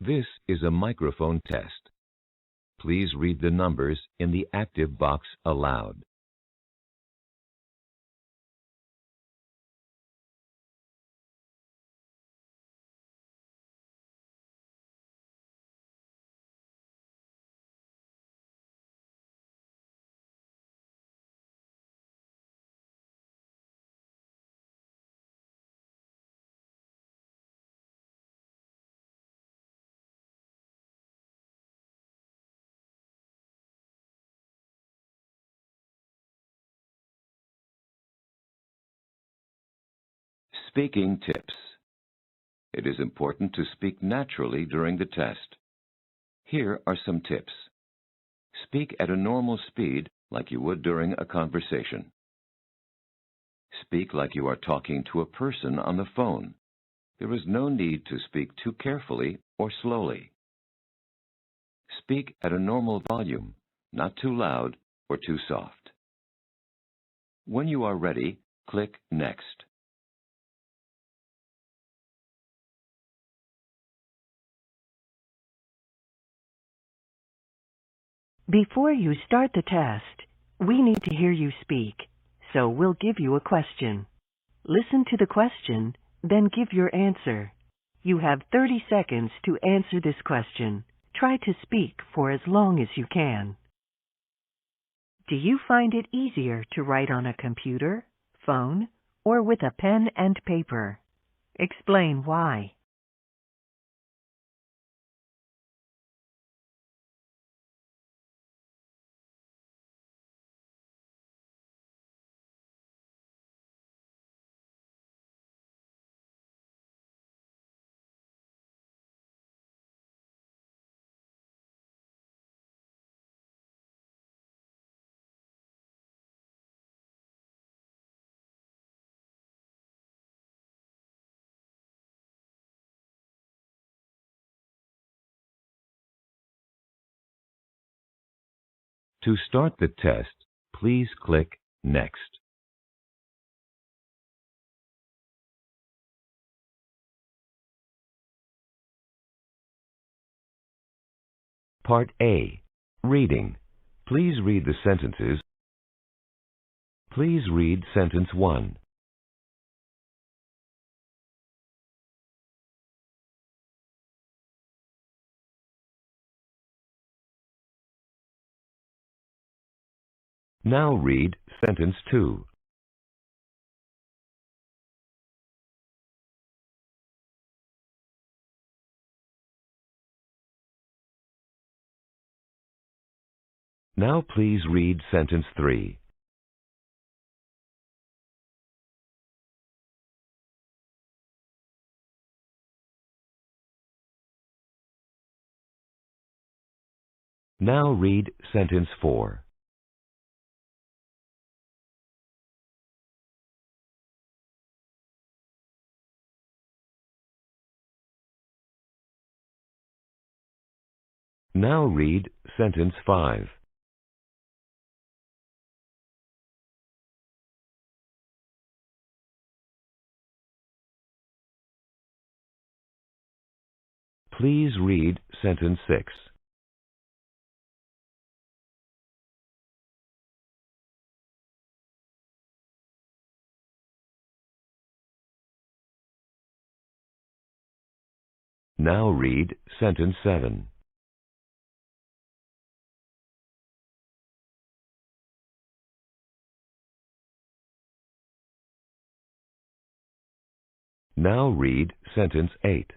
This is a microphone test. Please read the numbers in the active box aloud. Speaking tips. It is important to speak naturally during the test. Here are some tips. Speak at a normal speed like you would during a conversation. Speak like you are talking to a person on the phone. There is no need to speak too carefully or slowly. Speak at a normal volume, not too loud or too soft. When you are ready, click Next. Before you start the test, we need to hear you speak, so we'll give you a question. Listen to the question, then give your answer. You have 30 seconds to answer this question. Try to speak for as long as you can. Do you find it easier to write on a computer, phone, or with a pen and paper? Explain why. To start the test, please click Next. Part A. Reading. Please read the sentences. Please read sentence 1. Now read sentence 2. Now please read sentence 3. Now read sentence 4. Now read sentence 5. Please read sentence 6. Now read sentence 7. Now read sentence 8.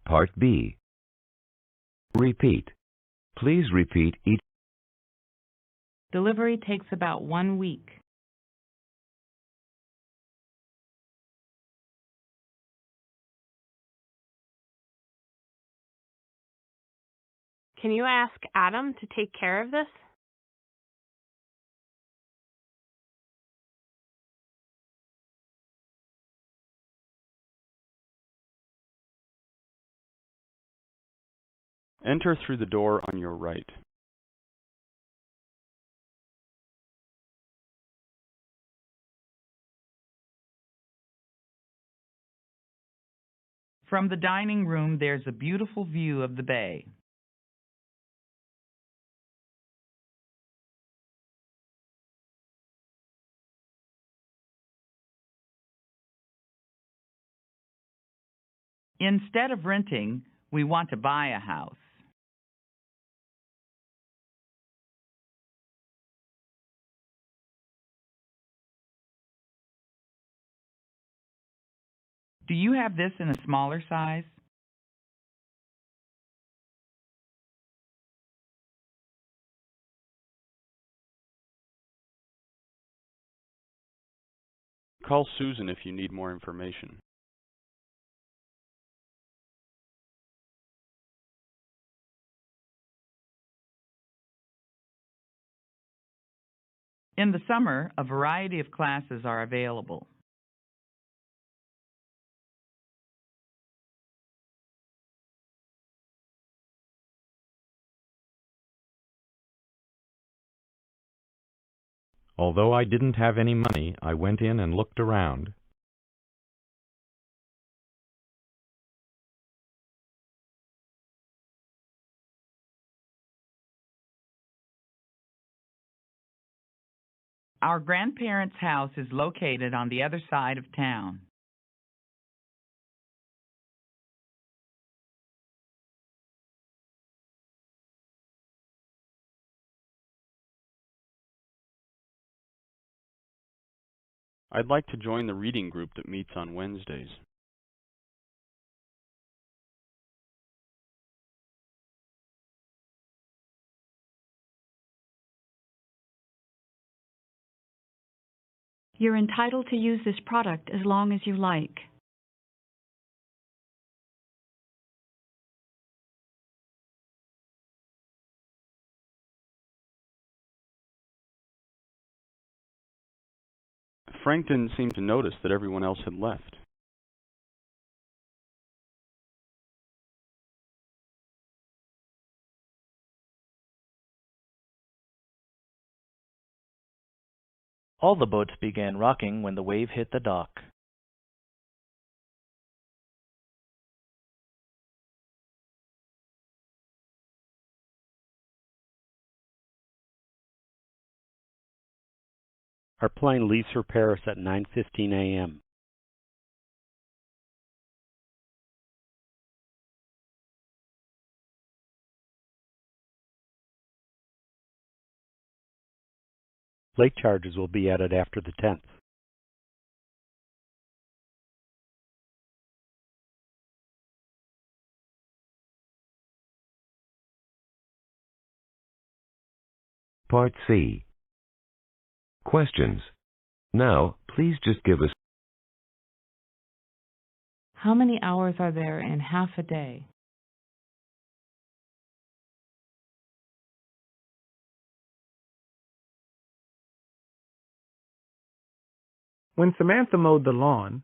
Part B. Repeat. Please repeat each. Delivery takes about 1 week. Can you ask Adam to take care of this? Enter through the door on your right. From the dining room, there's a beautiful view of the bay. Instead of renting, we want to buy a house. Do you have this in a smaller size? Call Susan if you need more information. In the summer, a variety of classes are available. Although I didn't have any money, I went in and looked around. Our grandparents' house is located on the other side of town. I'd like to join the reading group that meets on Wednesdays. You're entitled to use this product as long as you like. Frank didn't seem to notice that everyone else had left. All the boats began rocking when the wave hit the dock. Our plane leaves for Paris at 9:15 a.m. Late charges will be added after the 10th. Part C. Questions. Now, please just give us How many hours are there in half a day? When Samantha mowed the lawn,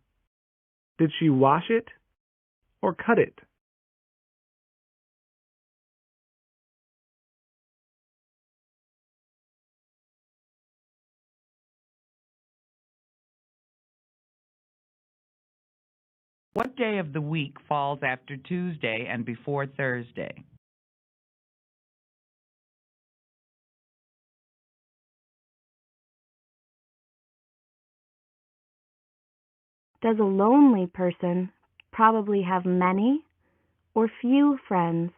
did she wash it or cut it? What day of the week falls after Tuesday and before Thursday? Does a lonely person probably have many or few friends?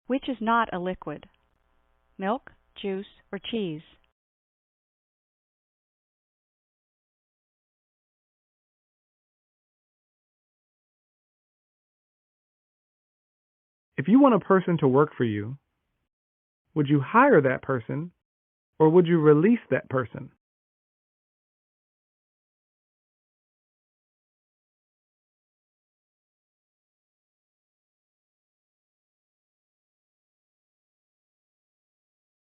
Which is not a liquid? Milk, juice, or cheese? If you want a person to work for you, would you hire that person or would you release that person?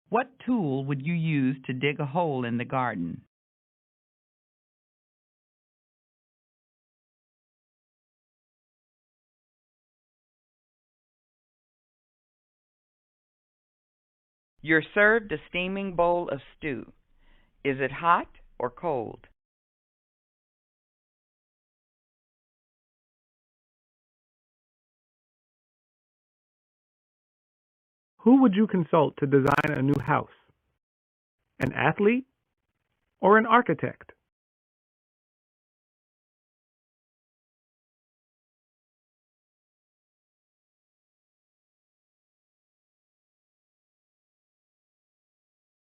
What tool would you use to dig a hole in the garden? You're served a steaming bowl of stew. Is it hot or cold? Who would you consult to design a new house? An athlete or an architect?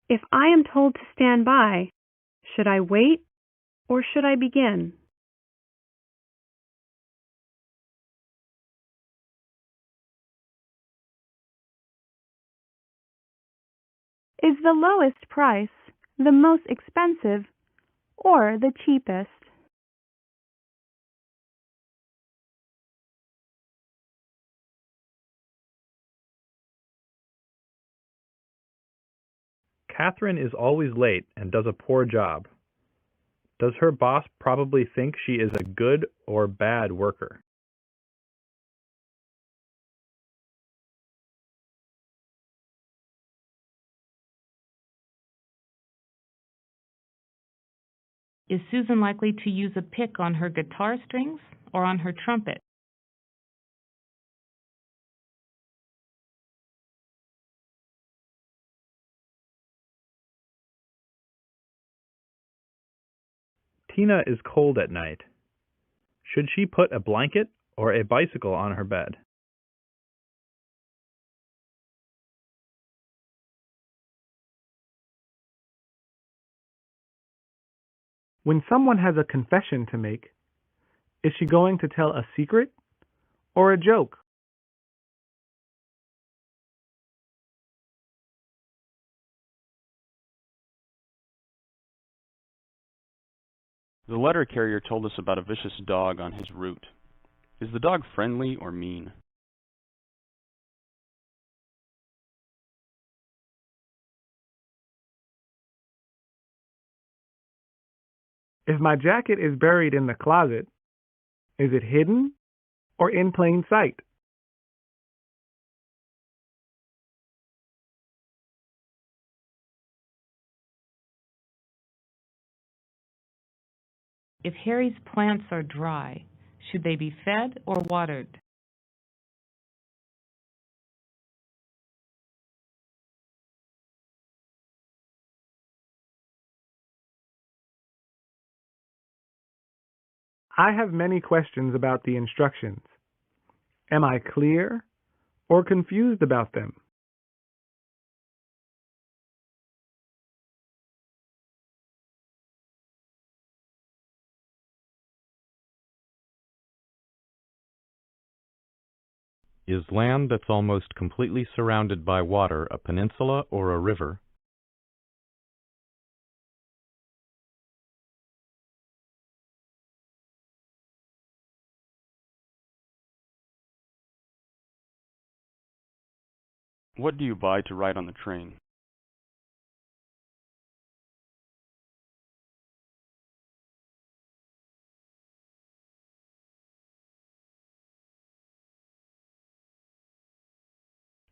If I am told to stand by, should I wait or should I begin? Is the lowest price the most expensive or the cheapest? Catherine is always late and does a poor job. Does her boss probably think she is a good or bad worker? Is Susan likely to use a pick on her guitar strings or on her trumpet? Tina is cold at night. Should she put a blanket or a bicycle on her bed? When someone has a confession to make, is she going to tell a secret or a joke? The letter carrier told us about a vicious dog on his route. Is the dog friendly or mean? If my jacket is buried in the closet, is it hidden or in plain sight? If Harry's plants are dry, should they be fed or watered? I have many questions about the instructions. Am I clear or confused about them? Is land that's almost completely surrounded by water a peninsula or a river? What do you buy to ride on the train?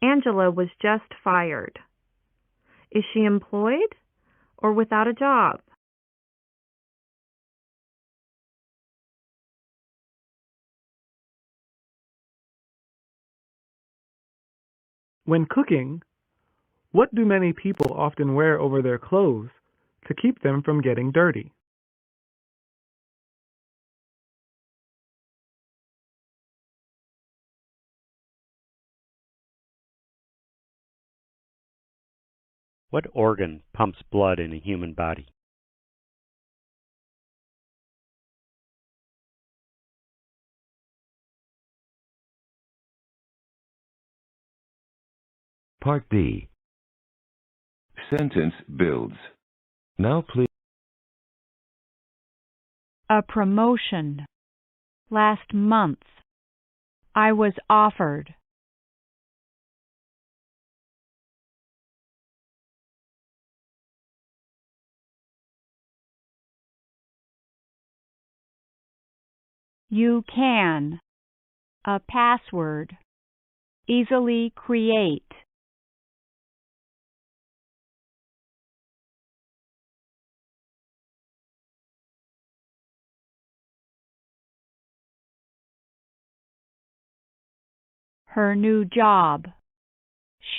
Angela was just fired. Is she employed or without a job? When cooking, what do many people often wear over their clothes to keep them from getting dirty? What organ pumps blood in a human body? Part B. Sentence builds. Now please. A promotion. Last month. I was offered. You can. A password. Easily create. her new job,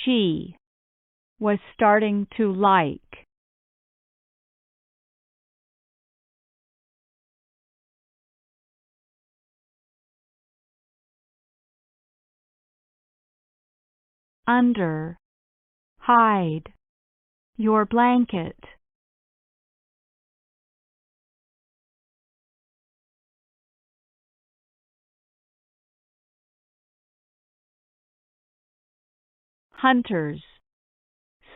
she was starting to like. Under, hide, your blanket. Hunters,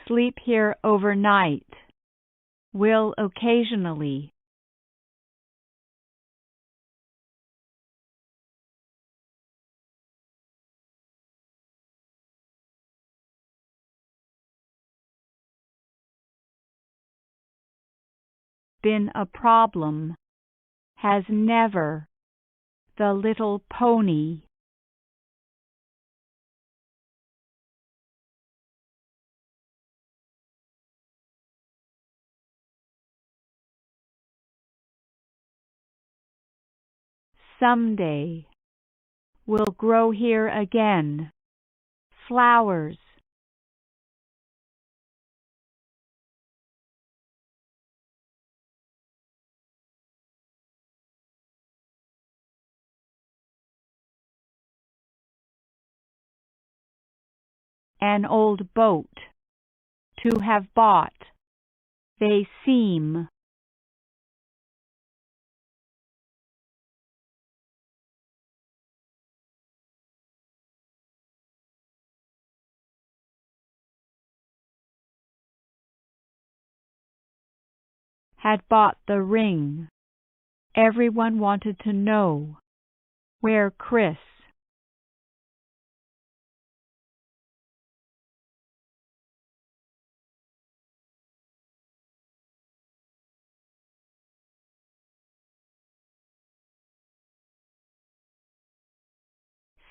sleep here overnight, will occasionally. Been a problem, has never, the little pony. Someday, will grow here again, flowers. An old boat, to have bought, they seem. Had bought the ring. Everyone wanted to know where Chris.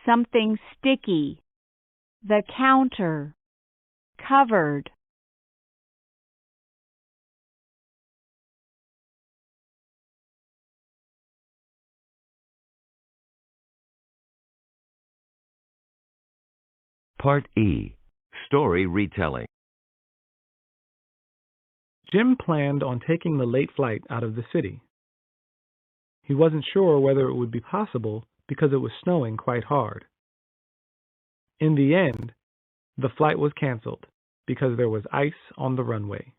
Something sticky, the counter, covered. Part E. Story Retelling. Jim planned on taking the late flight out of the city. He wasn't sure whether it would be possible because it was snowing quite hard. In the end, the flight was canceled because there was ice on the runway.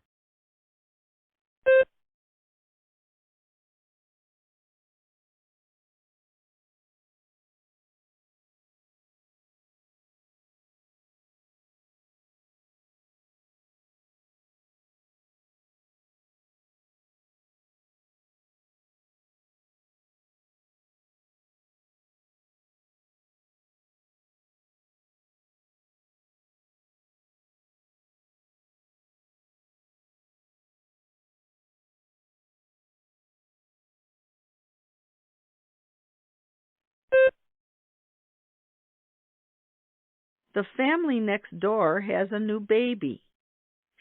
The family next door has a new baby.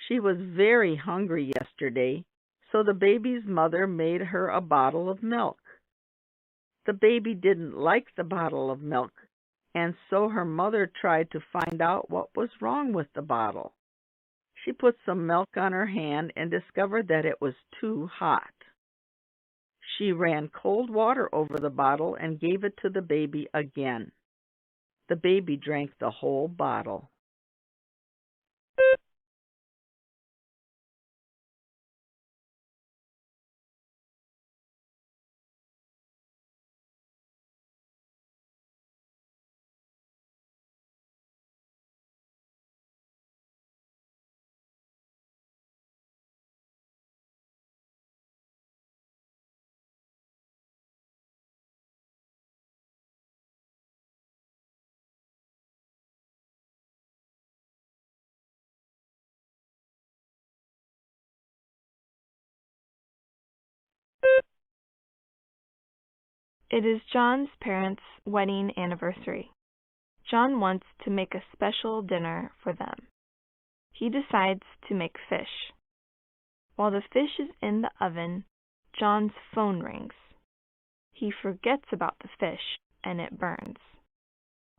She was very hungry yesterday, so the baby's mother made her a bottle of milk. The baby didn't like the bottle of milk, and so her mother tried to find out what was wrong with the bottle. She put some milk on her hand and discovered that it was too hot. She ran cold water over the bottle and gave it to the baby again. The baby drank the whole bottle. It is John's parents' wedding anniversary. John wants to make a special dinner for them. He decides to make fish. While the fish is in the oven, John's phone rings. He forgets about the fish and it burns.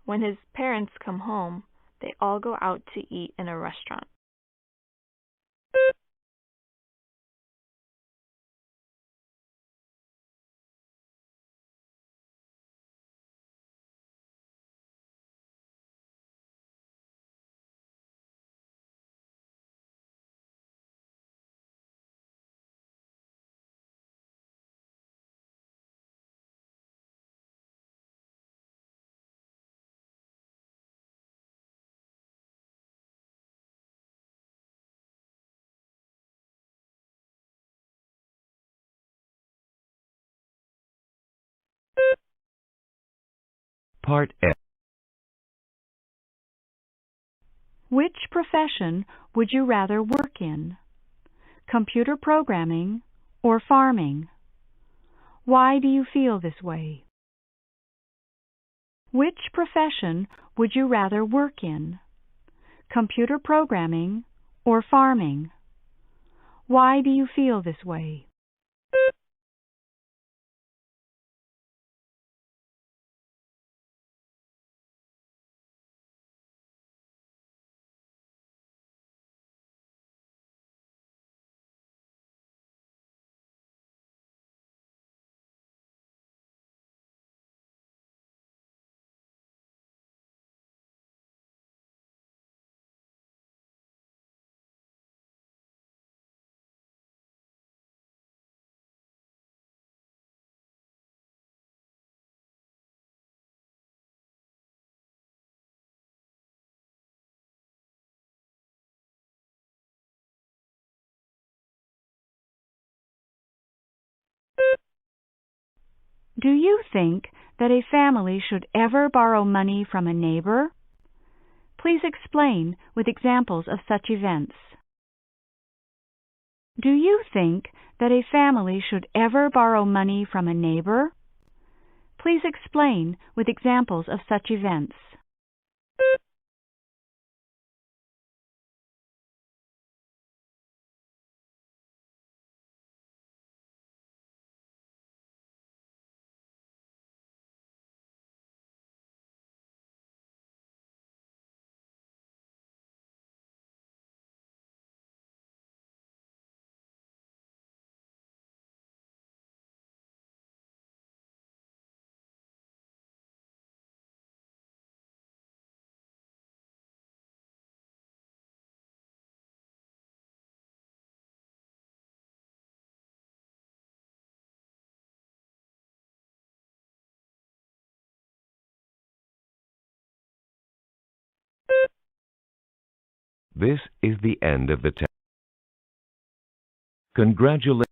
When his parents come home, they all go out to eat in a restaurant. Part F. Which profession would you rather work in? Computer programming or farming? Why do you feel this way? Which profession would you rather work in? Computer programming or farming? Why do you feel this way? Do you think that a family should ever borrow money from a neighbor? Please explain with examples of such events. Do you think that a family should ever borrow money from a neighbor? Please explain with examples of such events. This is the end of the test. Congratulations.